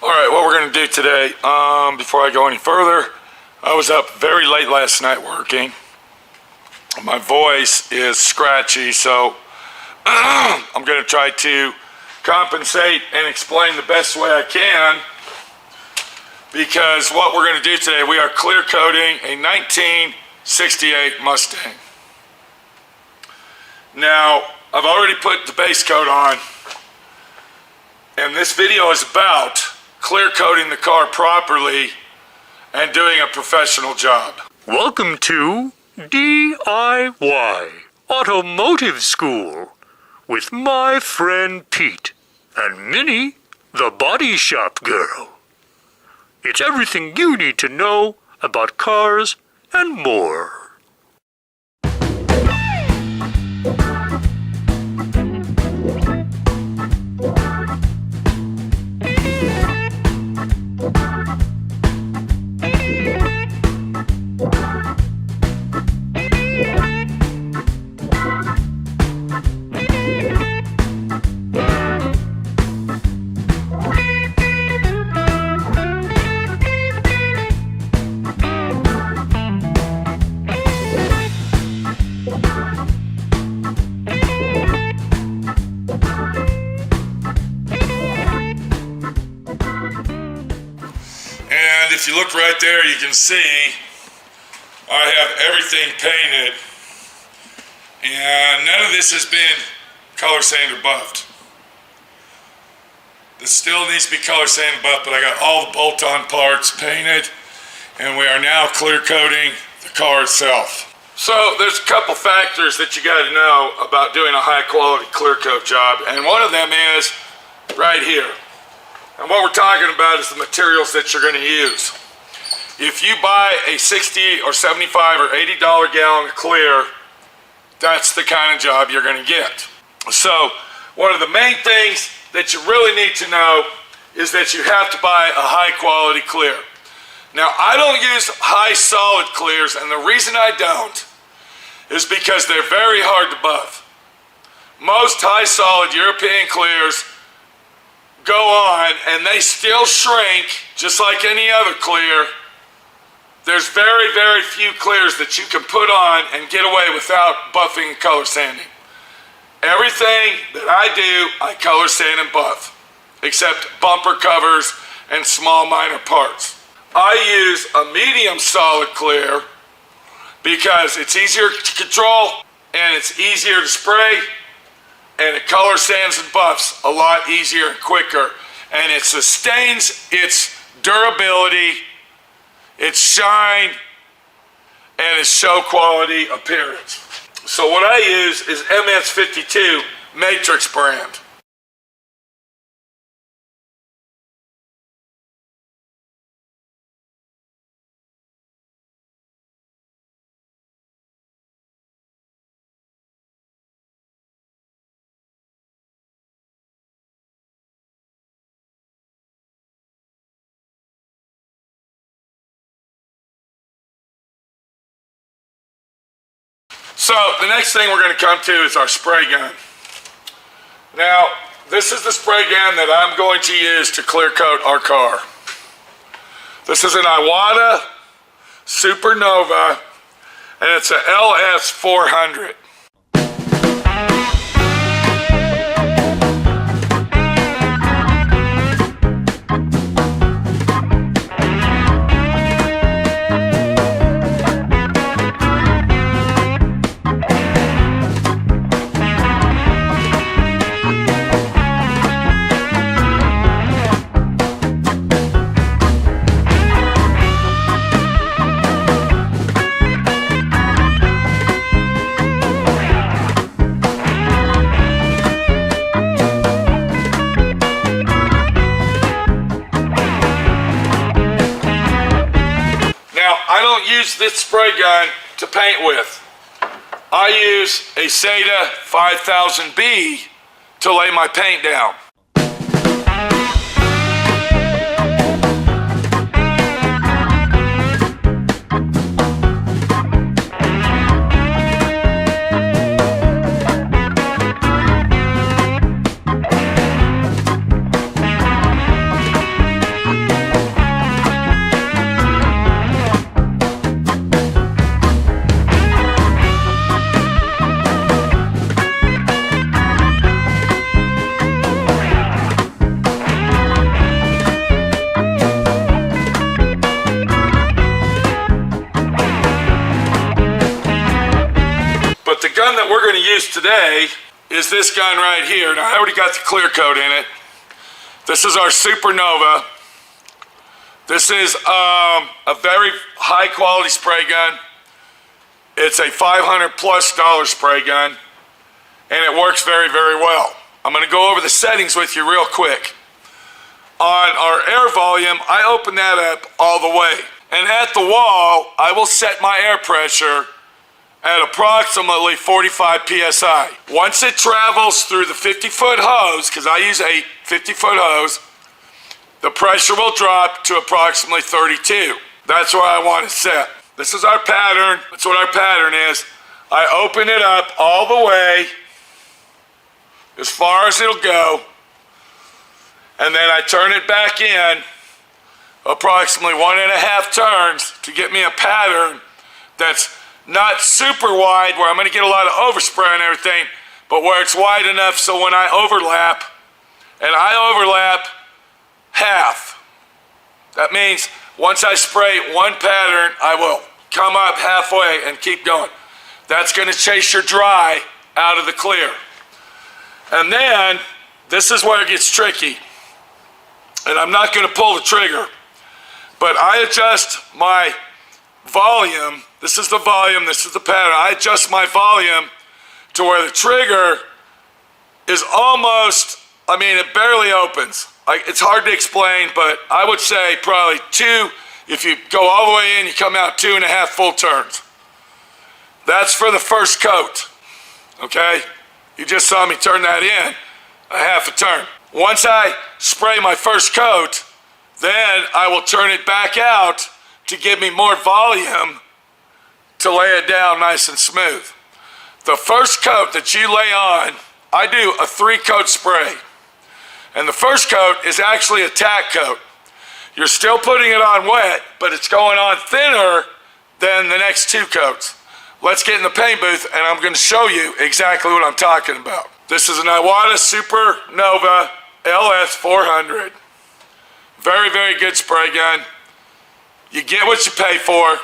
Alright, what we're going to do today, before I go any further, I was up very late last night working. My voice is scratchy, so I'm going to try to compensate and explain the best way I can, because what we're going to do today, we are clear coating a 1968 Mustang. Now, I've already put the base coat on, and this video is about clear coating the car properly and doing a professional job. Welcome to D.I.Y. Automotive School with my friend Pete and Minnie, the body shop girl. It's everything you need to know about cars and more. If you look right there, you can see I have everything painted, and none of this has been color sanded or buffed. This still needs to be color sanded and buffed, but I got all the bolt-on parts painted, and we are now clear coating the car itself. So there's a couple factors that you got to know about doing a high quality clear coat job, and one of them is right here. And what we're talking about is the materials that you're going to use. If you buy a $60 or $75 or $80 gallon of clear, that's the kind of job you're going to get. So one of the main things that you really need to know is that you have to buy a high quality clear. Now, I don't use high solid clears, and the reason I don't is because they're very hard to buff. Most high solid European clears go on and they still shrink just like any other clear. There's very, very few clears that you can put on and get away without buffing and color sanding. Everything that I do, I color sand and buff, except bumper covers and small minor parts. I use a medium solid clear because it's easier to control and it's easier to spray, and it color sands and buffs a lot easier and quicker, and it sustains its durability, its shine, and its show quality appearance. So what I use is MS52 Matrix brand. So the next thing we're going to come to is our spray gun. Now, this is the spray gun that I'm going to use to clear coat our car. This is an Iwata Super Nova, and it's a LS400. I don't use this spray gun to paint with. I use a Seda 5000B to lay my paint down. But the gun that we're going to use today is this gun right here. Now, I already got the clear coat in it. This is our Super Nova. This is a very high quality spray gun. It's a $500+ spray gun, and it works very, very well. I'm going to go over the settings with you real quick. On our air volume, I open that up all the way. And at the wall, I will set my air pressure at approximately 45 psi. Once it travels through the 50-foot hose, because I use a 50-foot hose, the pressure will drop to approximately 32. That's where I want it set. This is our pattern. That's what our pattern is. I open it up all the way, as far as it'll go, and then I turn it back in approximately 1.5 turns to get me a pattern that's not super wide where I'm going to get a lot of overspray and everything, but where it's wide enough so when I overlap, and I overlap half. That means once I spray one pattern, I will come up halfway and keep going. That's going to chase your dry out of the clear. And then, this is where it gets tricky. And I'm not going to pull the trigger, but I adjust my volume. This is the volume, this is the pattern. I adjust my volume to where the trigger is almost, it barely opens. It's hard to explain, but I would say probably 2, if you go all the way in, you come out 2.5 full turns. That's for the first coat, okay? You just saw me turn that in, a half a turn. Once I spray my first coat, then I will turn it back out to give me more volume to lay it down nice and smooth. The first coat that you lay on, I do a 3-coat spray. And the first coat is actually a tack coat. You're still putting it on wet, but it's going on thinner than the next 2 coats. Let's get in the paint booth and I'm going to show you exactly what I'm talking about. This is an Iwata Super Nova LS400. Very, very good spray gun. You get what you pay for.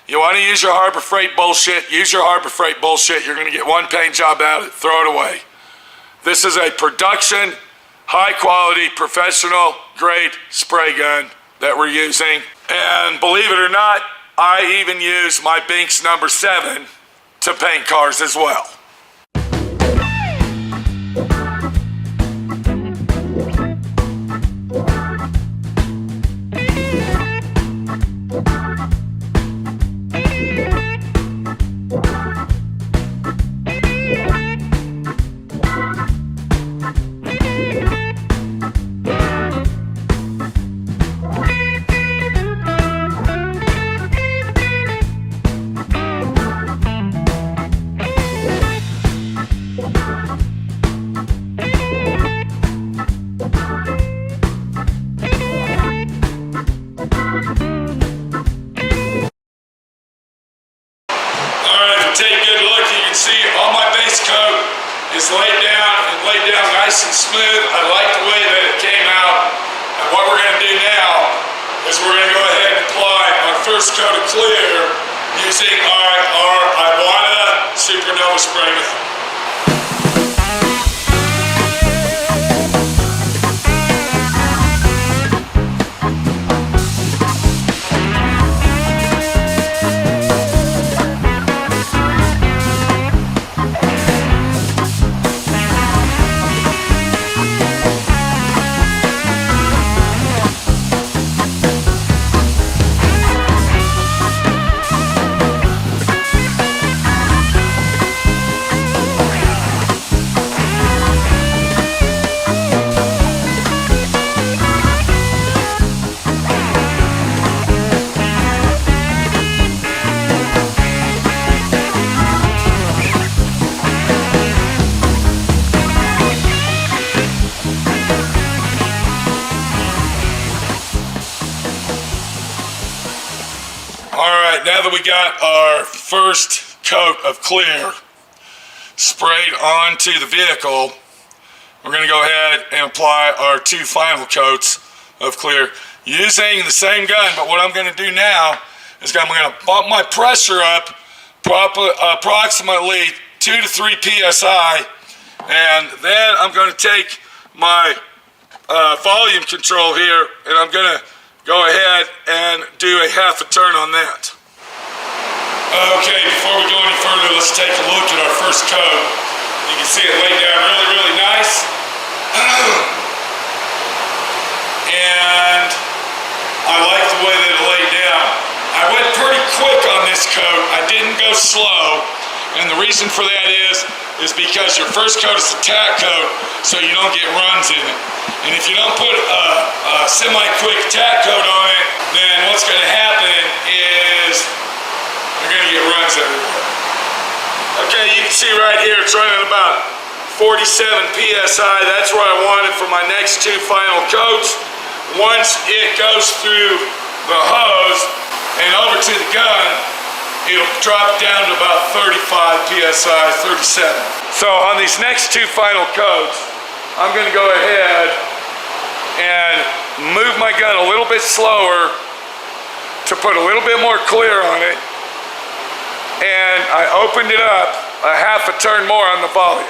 You want to use your Harbor Freight bullshit, use your Harbor Freight bullshit. You're going to get one paint job out of it, throw it away. This is a production, high quality, professional grade spray gun that we're using. And believe it or not, I even use my Binks number 7 to paint cars as well. Is laid down nice and smooth. I like the way that it came out. And what we're going to do now is we're going to go ahead and apply our first coat of clear using our Iwata Super Nova spray gun. Now that we got our first coat of clear sprayed onto the vehicle, we're going to go ahead and apply our 2 final coats of clear using the same gun. But what I'm going to do now is I'm going to bump my pressure up approximately 2 to 3 psi, and then I'm going to take my volume control here, and I'm going to go ahead and do a half a turn on that. Okay, before we go any further, let's take a look at our first coat. You can see it laid down really, really nice. And I like the way that it laid down. I went pretty quick on this coat. I didn't go slow. And the reason for that is because your first coat is a tack coat, so you don't get runs in it. And if you don't put a semi-quick tack coat on it, then what's going to happen is you're going to get runs everywhere. Okay, you can see right here, it's running about 47 psi. That's what I wanted for my next two final coats. Once it goes through the hose and over to the gun, it'll drop down to about 35 psi, 37. So on these next two final coats, I'm going to go ahead and move my gun a little bit slower to put a little bit more clear on it. And I opened it up a half a turn more on the volume.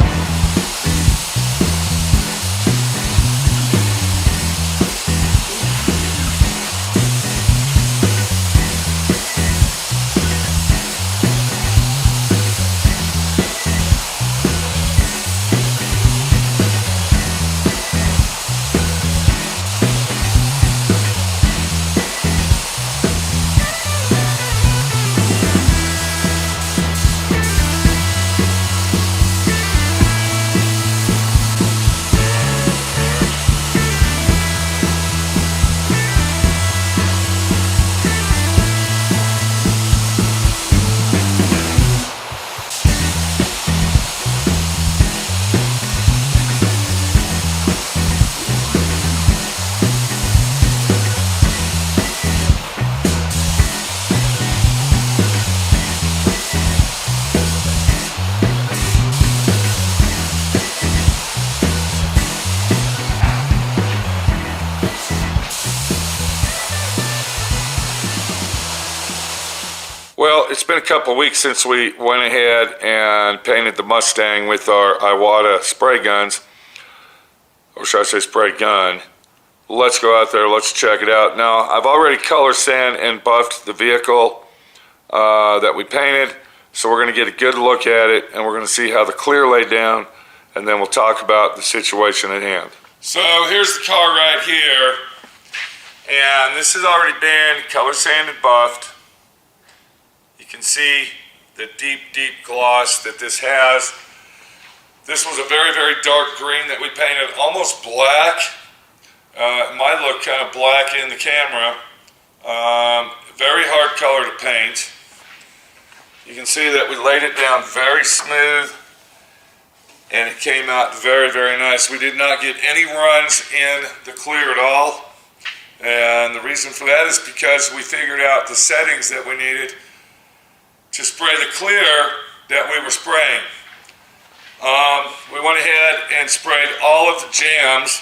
Well, it's been a couple of weeks since we went ahead and painted the Mustang with our Iwata spray guns, or should I say spray gun. Let's go out there, let's check it out. Now, I've already color sand and buffed the vehicle that we painted, so we're going to get a good look at it, and we're going to see how the clear laid down, and then we'll talk about the situation at hand. So here's the car right here, and this has already been color sanded, buffed. You can see the deep, deep gloss that this has. This was a very, very dark green that we painted almost black. It might look kind of black in the camera. Very hard color to paint. You can see that we laid it down very smooth, and it came out very, very nice. We did not get any runs in the clear at all, and the reason for that is because we figured out the settings that we needed to spray the clear that we were spraying. We went ahead and sprayed all of the jams,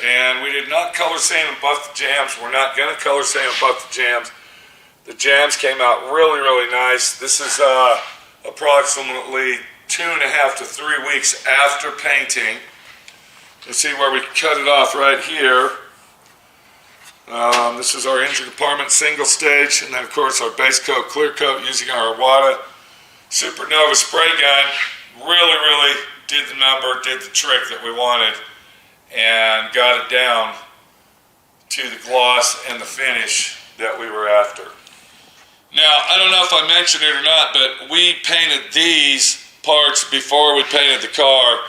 and we did not color sand and buff the jams. We're not going to color sand and buff the jams. The jams came out really, really nice. This is approximately 2.5 to 3 weeks after painting. You see where we cut it off right here. This is our engine compartment single stage, and then of course our base coat, clear coat using our Iwata Super Nova spray gun. Really, really did the number, did the trick that we wanted, and got it down to the gloss and the finish that we were after. Now, I don't know if I mentioned it or not, but we painted these parts before we painted the car.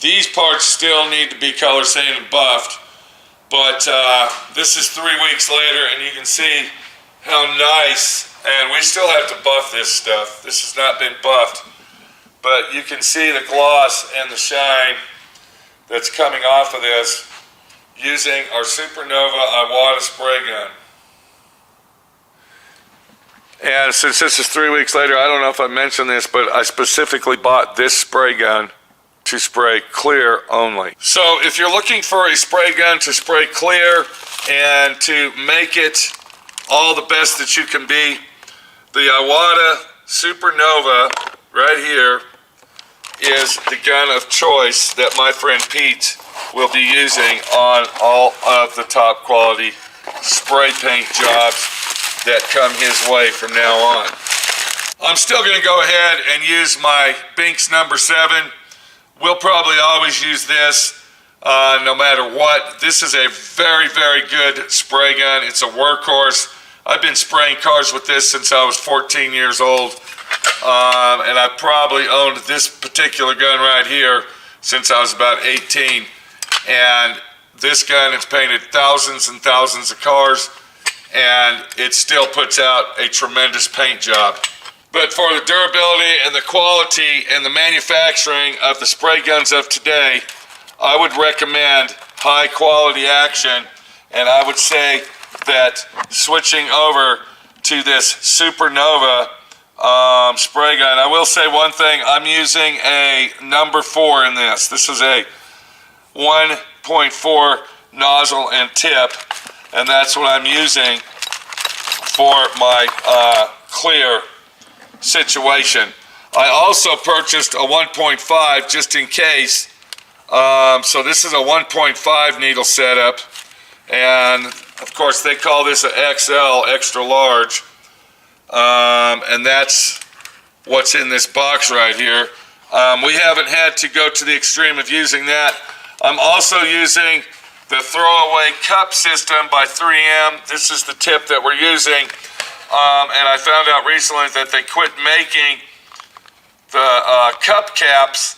These parts still need to be color sanded and buffed. But this is 3 weeks later, and you can see how nice, and we still have to buff this stuff. This has not been buffed, but you can see the gloss and the shine that's coming off of this using our Super Nova Iwata spray gun. And since this is 3 weeks later, I don't know if I mentioned this, but I specifically bought this spray gun to spray clear only. So if you're looking for a spray gun to spray clear and to make it all the best that you can be, The Iwata Super Nova right here is the gun of choice that my friend Pete will be using on all of the top quality spray paint jobs that come his way from now on. I'm still going to go ahead and use my Binks number 7. We'll probably always use this no matter what. This is a very, very good spray gun. It's a workhorse. I've been spraying cars with this since I was 14 years old. And I probably owned this particular gun right here since I was about 18. And this gun has painted thousands and thousands of cars, and it still puts out a tremendous paint job. But for the durability and the quality and the manufacturing of the spray guns of today, I would recommend high quality action, and I would say that switching over to this Super Nova spray gun. I will say one thing, I'm using a number 4 in this. This is a 1.4 nozzle and tip, and that's what I'm using for my clear situation. I also purchased a 1.5 just in case. So this is a 1.5 needle setup, and of course they call this a XL, extra large. And that's what's in this box right here. We haven't had to go to the extreme of using that. I'm also using the throwaway cup system by 3M. This is the tip that we're using. And I found out recently that they quit making the cup caps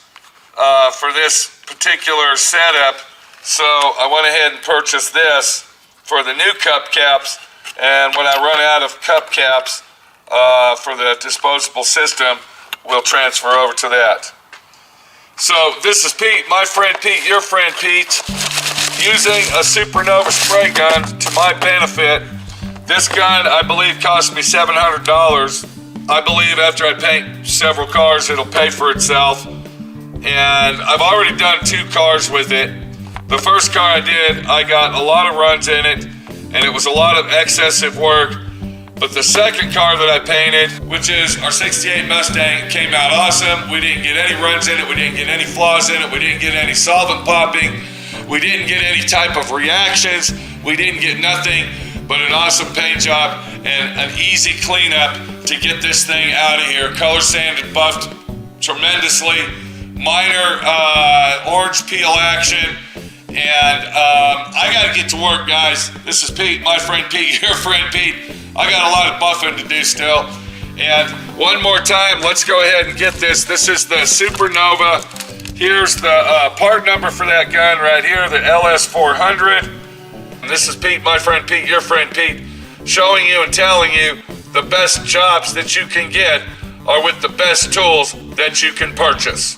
for this particular setup. So I went ahead and purchased this for the new cup caps. And when I run out of cup caps, for the disposable system, we'll transfer over to that. So this is Pete, my friend Pete, your friend Pete, using a Super Nova spray gun to my benefit. This gun, I believe, cost me $700. I believe after I paint several cars, it'll pay for itself. And I've already done 2 cars with it. The first car I did, I got a lot of runs in it, and it was a lot of excessive work. But the second car that I painted, which is our 68 Mustang, came out awesome. We didn't get any runs in it. We didn't get any flaws in it. We didn't get any solvent popping. We didn't get any type of reactions. We didn't get nothing but an awesome paint job and an easy cleanup to get this thing out of here. Color sanded, buffed tremendously. Minor orange peel action. And I got to get to work, guys. This is Pete, my friend Pete, your friend Pete. I got a lot of buffing to do still. And one more time, let's go ahead and get this. This is the Super Nova. Here's the part number for that gun right here, the LS400. And this is Pete, my friend Pete, your friend Pete, showing you and telling you the best jobs that you can get are with the best tools that you can purchase.